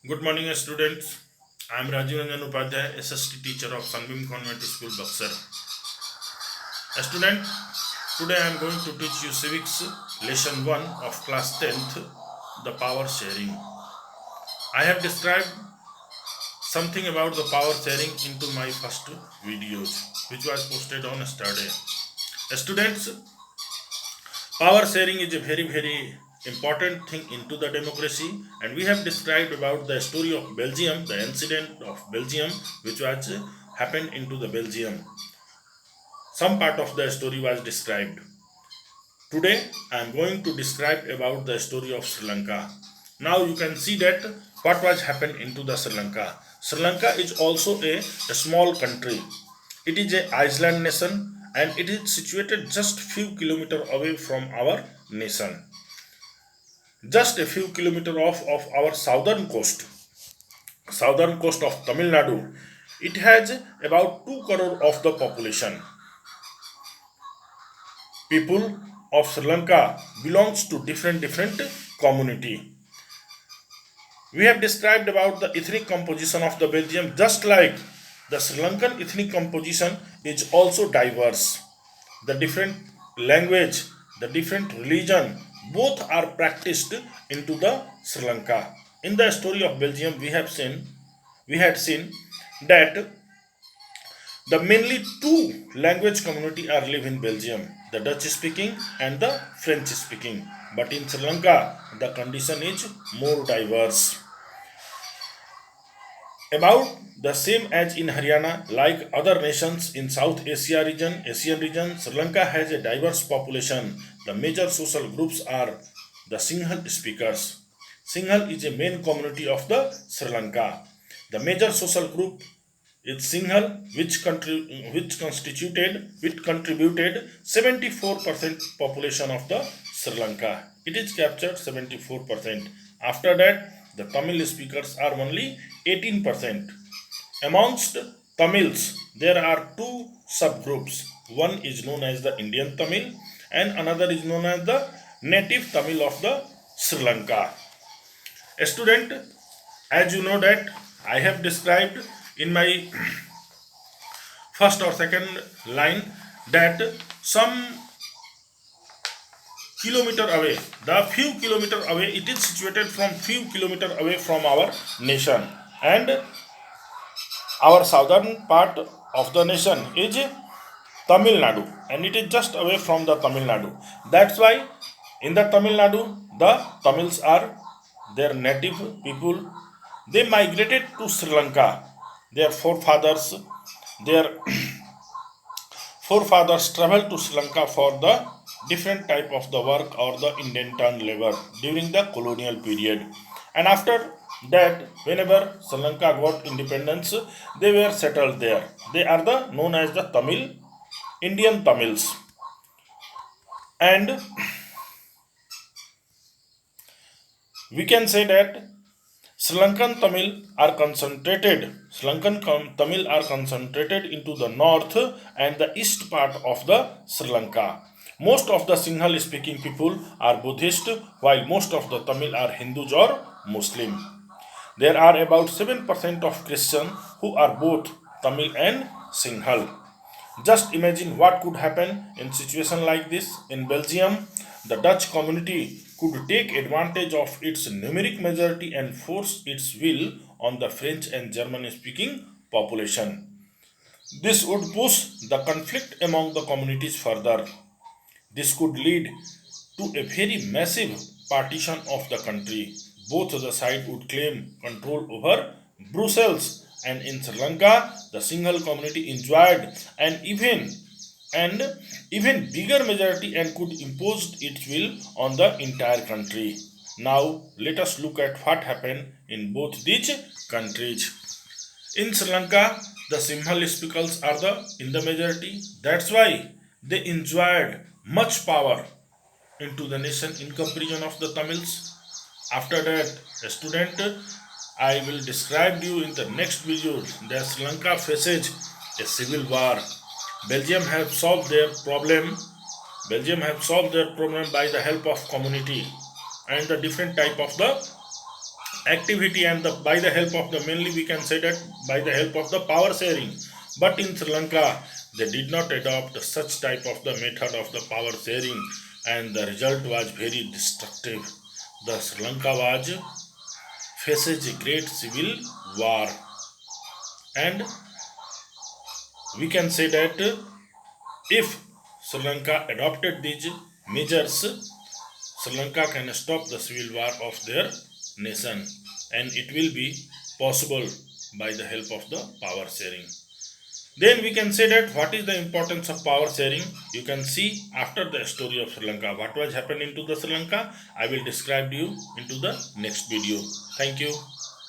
Good morning, students. I am Rajiv Ranjan Upadhyay, SST teacher of Sunbeam Convent School, Buxar. Student, today I am going to teach you civics lesson 1 of class 10th, the power sharing. I have described something about the power sharing into my first videos, which was posted on yesterday. Students, power sharing is a very important thing into the democracy, and we have described about the story of Belgium, the incident of Belgium, which was happened into the Belgium. Some part of the story was described. Today I am going to describe about the story of Sri Lanka. Now you can see that what was happened into the Sri Lanka. Sri Lanka is also a small country. It is a island nation and it is situated just few kilometers away from our nation. Just a few kilometers off of our southern coast of Tamil Nadu. It has about 2 crore of the population. People of Sri Lanka belongs to different community. We have described about the ethnic composition of the Belgium, just like the Sri Lankan ethnic composition is also diverse. The different language, the different religion, both are practiced into the Sri Lanka. In the story of Belgium, we had seen that the mainly two language community are live in Belgium, the Dutch speaking and the French speaking. But in Sri Lanka, the condition is more diverse. About the same as in Haryana, like other nations in South Asian region, Sri Lanka has a diverse population. The major social groups are the Sinhala speakers. Sinhala is a main community of the Sri Lanka. The major social group is Singhal, which contributed 74% population of the Sri Lanka. It is captured 74%. After that, the Tamil speakers are only 18%. Amongst Tamils, there are two subgroups. One is known as the Indian Tamil, and another is known as the native Tamil of the Sri Lanka. A student, as you know that I have described in my first or second line that some kilometer away, the few kilometer away, it is situated from few kilometer away from our nation, and our southern part of the nation is Tamil Nadu, and it is just away from the Tamil Nadu. That's why in the Tamil Nadu, the Tamils are their native people. They migrated to Sri Lanka. Their their forefathers traveled to Sri Lanka for the different type of the work or the indentured labor during the colonial period. And after that, whenever Sri Lanka got independence, they were settled there. They are the known as the Indian Tamils. And we can say that Sri Lankan Tamil are concentrated into the north and the east part of the Sri Lanka. Most of the Sinhala speaking people are Buddhist, while most of the Tamil are Hindus or Muslim. There are about 7% of Christians who are both Tamil and Sinhal. Just imagine what could happen in situation like this in Belgium. The Dutch community could take advantage of its numeric majority and force its will on the French and German speaking population. This would push the conflict among the communities further. This could lead to a very massive partition of the country. Both the sides would claim control over Brussels, and in Sri Lanka, the single community enjoyed an even bigger majority and could impose its will on the entire country. Now let us look at what happened in both these countries. In Sri Lanka, the Sinhala speakers are in the majority. That's why they enjoyed much power into the nation in comparison of the Tamils. After that, a student, I will describe you in the next video that Sri Lanka faces a civil war. Belgium have solved their problem. Belgium have solved their problem by the help of community and the different type of the activity and by the help of the, mainly we can say that by the help of the power sharing. But in Sri Lanka they did not adopt such type of the method of the power sharing, and the result was very destructive. The Sri Lanka was faces a great civil war, and we can say that if Sri Lanka adopted these measures, Sri Lanka can stop the civil war of their nation, and it will be possible by the help of the power sharing. Then we can say that what is the importance of power sharing? You can see after the story of Sri Lanka what was happening to the Sri Lanka. I will describe you into the next video. Thank you.